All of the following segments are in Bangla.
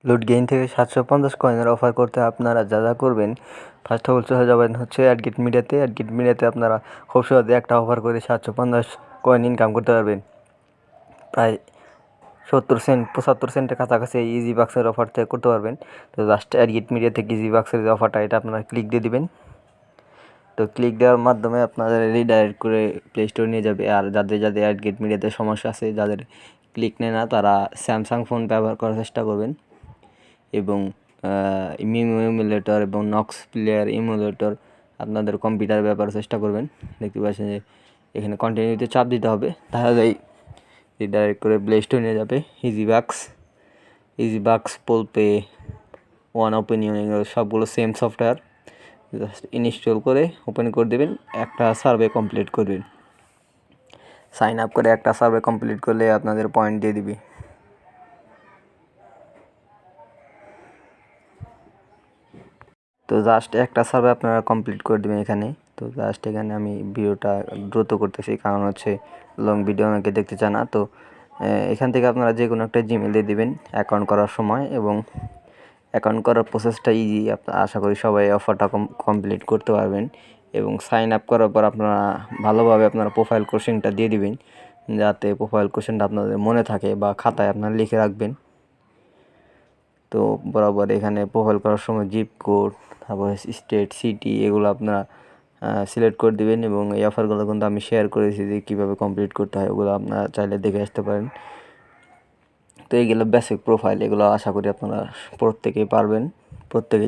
লুটগেইন থেকে 750 কয়েনের অফার করতে আপনারা যা করবেন, ফার্স্ট অফ অল চলে যাবেন হচ্ছে অ্যাডগেট মিডিয়াতে। অ্যাডগেট মিডিয়াতে আপনারা খুব সহজে একটা অফার করে 750 কয়েন ইনকাম করতে পারবেন। প্রায় 70 সেন্ট 75 সেন্টের কাছাকাছি এই ইজি বাক্সের অফার থেকে করতে পারবেন। তো জাস্ট অ্যাডগেট মিডিয়া থেকে ইজি বাক্সের যে অফারটা, এটা আপনারা ক্লিক দিয়ে দিবেন। তো ক্লিক দেওয়ার মাধ্যমে আপনাদের রিডাইরেক্ট করে প্লে স্টোর নিয়ে যাবে। আর যাদের অ্যাডগেট মিডিয়াতে সমস্যা আছে, যাদের ক্লিক নেয় না, তারা স্যামসাং ফোন ব্যবহার করার চেষ্টা করবেন এবং মিমো ইমুলেটর এবং নক্স প্লেয়ার ইমুলেটর আপনাদের কম্পিউটার ব্যবহারের চেষ্টা করবেন। দেখতে পাচ্ছেন যে এখানে কন্টিনিউতে চাপ দিতে হবে, তাহলেই রিডাইরেক্ট করে প্লে স্টোর নিয়ে যাবে। ইজি বাক্স, পোলপে, ওয়ান ওপেনিয়ন, এগুলো সবগুলো সেম সফটওয়্যার। জাস্ট ইনস্টল করে ওপেন করে দেবেন, একটা সার্ভে কমপ্লিট করবেন। সাইন আপ করে একটা সার্ভে কমপ্লিট করলে আপনাদের পয়েন্ট দিয়ে দিবে। তো জাস্ট একটা সার্ভে আপনারা কমপ্লিট করে দেবেন এখানে। তো জাস্ট এখানে আমি ভিডিওটা দ্রুত করতেছি, কারণ হচ্ছে লং ভিডিও অনেকে দেখতে চায় না। তো এখান থেকে আপনারা যে কোনো একটা জিমেল দিয়ে দেবেন অ্যাকাউন্ট করার সময়, এবং অ্যাকাউন্ট করার প্রসেসটা ইজি। আশা করি সবাই অফারটা কমপ্লিট করতে পারবেন। এবং সাইন আপ করার পর আপনারা ভালোভাবে আপনারা প্রোফাইল কোশ্চেনটা দিয়ে দিবেন, যাতে প্রোফাইল কোশ্চেনটা আপনাদের মনে থাকে বা খাতায় আপনারা লিখে রাখবেন। তো বরাবর এখানে প্রোফাইল করার সময় জিপ কোড, তারপর স্টেট, সিটি, এগুলো আপনারা সিলেক্ট করে দেবেন। এবং এই অফারগুলো কিন্তু আমি শেয়ার করেছি যে কীভাবে কমপ্লিট করতে হয়, ওগুলো আপনারা চাইলে দেখে আসতে পারেন। তো এইগুলো বেসিক প্রোফাইল, এগুলো আশা করি আপনারা প্রত্যেকে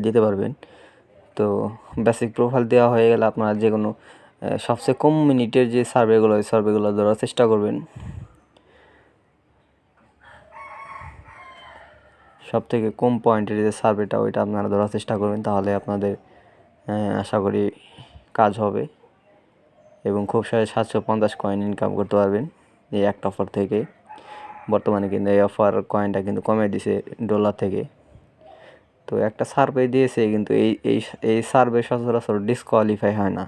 দিতে পারবেন। তো বেসিক প্রোফাইল দেওয়া হয়ে গেলে আপনারা যে কোনো সবচেয়ে কম মিনিটের যে সার্ভেগুলো, ওই সার্ভেগুলো ধরার চেষ্টা করবেন। সবথেকে কম পয়েন্টের যে সার্ভেটা, ওইটা আপনারা ধরার চেষ্টা করবেন, তাহলে আপনাদের আশা করি কাজ হবে এবং খুব সহজে 750 কয়েন ইনকাম করতে পারবেন এই একটা অফার থেকে। বর্তমানে কিন্তু এই অফার কয়েনটা কিন্তু কমে দিছে ডলার থেকে। তো একটা সার্ভে দিয়েছে, কিন্তু এই সার্ভে সচরাচর ডিসকোয়ালিফাই হয় না।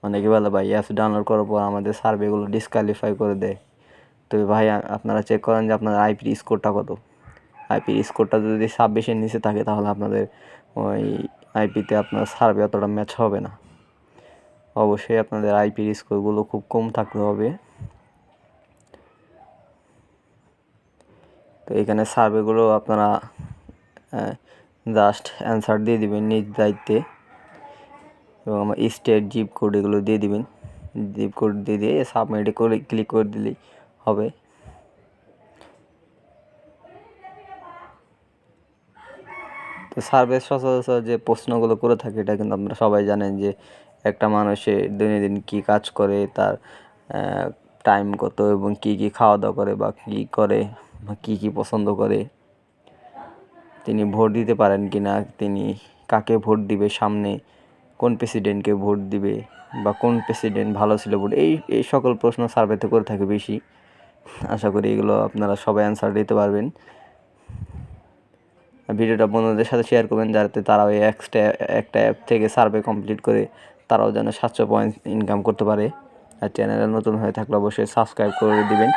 অনেকে বলে ভাই অ্যাপস ডাউনলোড করার পর আমাদের সার্ভেগুলো ডিসকোয়ালিফাই করে দেয়। তো ভাই আপনারা চেক করেন যে আপনার আইপি স্কোরটা কত। আইপি স্কোরটা যদি 26-এর নিচে থাকে, তাহলে আপনাদের ওই আইপিতে আপনার সার্ভে অতটা ম্যাচ হবে না। অবশ্যই আপনাদের আইপির স্কোরগুলো খুব কম থাকতে হবে। তো এখানে সার্ভেগুলো আপনারা জাস্ট অ্যান্সার দিয়ে দিবেন নিজ দায়িত্বে, এবং আমার স্টেট, জিপ কোড এগুলো দিয়ে দিবেন। জিপ কোড দিয়ে সাবমিটে করে ক্লিক করে দিলেই হবে। তো সার্ভে সচরাচর যে প্রশ্নগুলো করে থাকে, এটা কিন্তু আপনারা সবাই জানেন যে একটা মানুষের দৈনন্দিন কী কাজ করে, তার টাইম কত, এবং কী খাওয়া দাওয়া করে বা কী করে বা কী পছন্দ করে, তিনি ভোট দিতে পারেন কি না, তিনি কাকে ভোট দিবে, সামনে কোন প্রেসিডেন্টকে ভোট দিবে, বা কোন প্রেসিডেন্ট ভালো ছিল ভোট, এই সকল প্রশ্ন সার্ভেতে করে থাকে বেশি। আশা করি এগুলো আপনারা সবাই অ্যান্সার দিতে পারবেন। ভিডিওটা বন্ধুদের সাথে শেয়ার করবেন, যাতে তারাও এই একটা অ্যাপ থেকে সার্ভে কমপ্লিট করে তারাও যেন 700 পয়েন্ট ইনকাম করতে পারে। আর চ্যানেলে নতুন হয়ে থাকলে অবশ্যই সাবস্ক্রাইব করে দিবেন।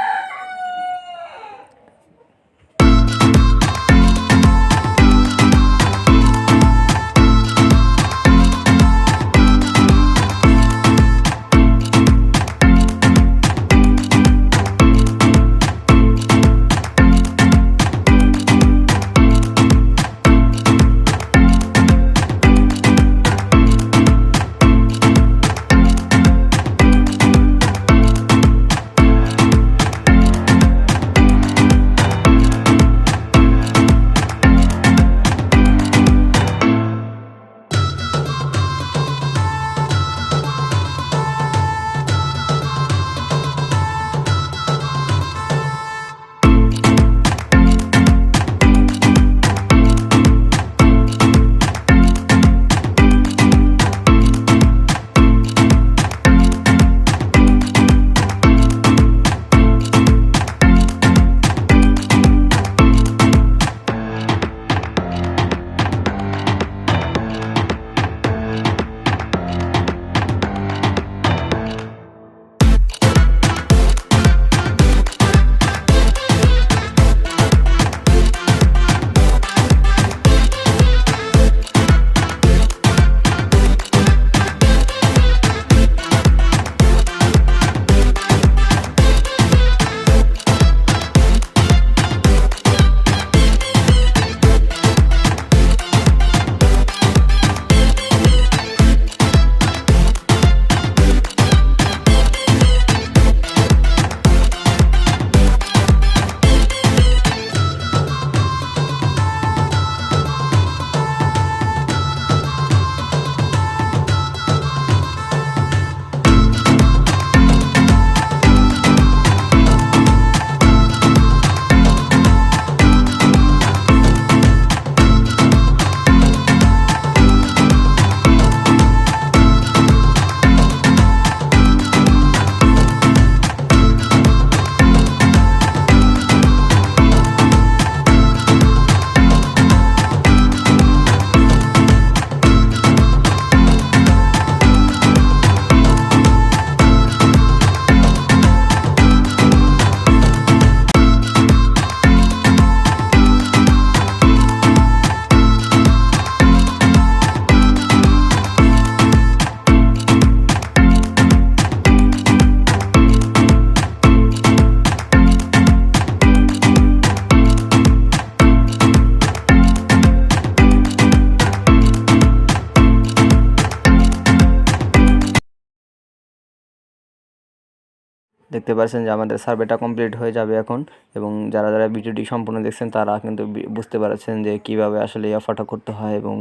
দেখতে পাচ্ছেন যে আমাদের সার্ভেটা কমপ্লিট হয়ে যাবে এখন, এবং যারা যারা ভিডিওটি সম্পূর্ণ দেখছেন তারা কিন্তু বুঝতে পারছেন যে কিভাবে আসলে এই অফারটা করতে হয় এবং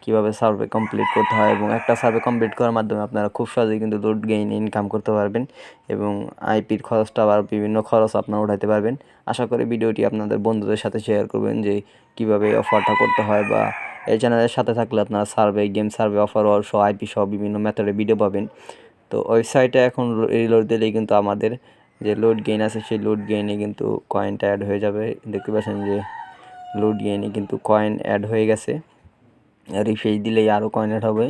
কিভাবে সার্ভে কমপ্লিট করতে হয়, এবং একটা সার্ভে কমপ্লিট করার মাধ্যমে আপনারা খুব সহজেই কিন্তু লুটগেইন ইনকাম করতে পারবেন এবং আইপির খরচটা আবার বিভিন্ন খরচ আপনারা উঠাতে পারবেন। আশা করি ভিডিওটি আপনাদের বন্ধুদের সাথে শেয়ার করবেন যে কিভাবে অফারটা করতে হয়, বা এই চ্যানেলের সাথে থাকলে আপনারা সার্ভে, গেম সার্ভে, অফার সহ আইপি সহ বিভিন্ন মেথডে ভিডিও পাবেন। তো ওয়েবসাইটে এখন রিলোড দিলেই কিন্তু আমাদের যে লুটগেইন আছে সেই লুটগেইনে কিন্তু কয়েনটা অ্যাড হয়ে যাবে। দেখতে পাচ্ছেন যে লুটগেইনে কিন্তু কয়েন অ্যাড হয়ে গেছে, রিফ্রেশ দিলেই আরও কয়েন অ্যাড হবে,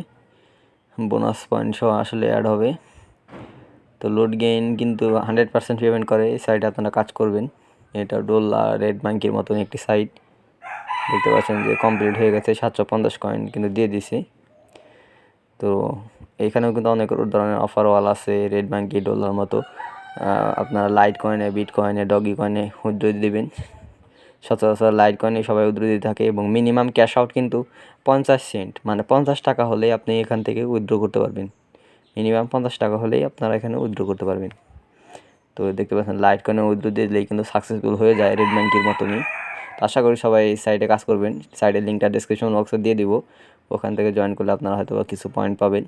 বোনাস পয়েন্ট সহ আসলে অ্যাড হবে। তো লুটগেইন কিন্তু 100% পেমেন্ট করে এই সাইটে আপনারা কাজ করবেন। এটা ডোলা রেড ব্যাঙ্কের মতন একটি সাইট। দেখতে পাচ্ছেন যে কমপ্লিট হয়ে গেছে, 750 কয়েন কিন্তু দিয়ে দিছে। তো এখানেও কিন্তু অনেক ধরনের অফারওয়াল আছে, রেড ব্যাঙ্কি, ডলার মতো। আপনারা লাইট কয়েনে, বিট কয়েনে, ডগি কয়েনে উইথড্র দেবেন। সচরাচর লাইট কয়েনে সবাই উইথড্র দিতে থাকে, এবং মিনিমাম ক্যাশ আউট কিন্তু 50 সেন্ট, মানে 50 টাকা হলেই আপনি এখান থেকে উইথড্র করতে পারবেন। মিনিমাম 50 টাকা হলেই আপনারা এখানে উইথড্র করতে পারবেন। তো দেখতে পাচ্ছেন লাইট কয়েনে উইথড্র দিলেই কিন্তু সাকসেসফুল হয়ে যায় রেড ব্যাঙ্কের মতনই। আশা করি সবাই এই সাইটে কাজ করবেন। সাইটের লিঙ্কটা ডেসক্রিপশন বক্সে দিয়ে দিব, ওখান থেকে জয়েন করলে আপনারা হয়তো কিছু পয়েন্ট পাবেন।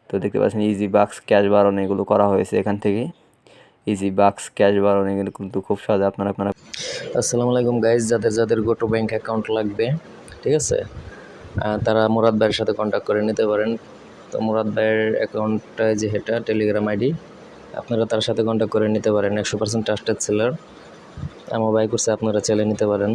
তো দেখতে পাচ্ছেন ইজি বাক্স, ক্যাশ বারণ এগুলো করা হয়েছে এখান থেকে। ইজি বাক্স, ক্যাশ বারণ এগুলো কিন্তু খুব সহজে আপনারা আসসালামু আলাইকুম গাইজ, যাদের যাদের গোটো ব্যাংক অ্যাকাউন্ট লাগবে, ঠিক আছে, তারা মুরাদ ভাইয়ের সাথে কন্ট্যাক্ট করে নিতে পারেন। তো মুরাদ ভাইয়ের অ্যাকাউন্টটায় যে এটা টেলিগ্রাম আইডি, আপনারা তার সাথে কন্ট্যাক্ট করে নিতে পারেন। 100% ট্রাস্টেড সেলার, আমার বাই করছে, আপনারা চাইলে নিতে পারেন।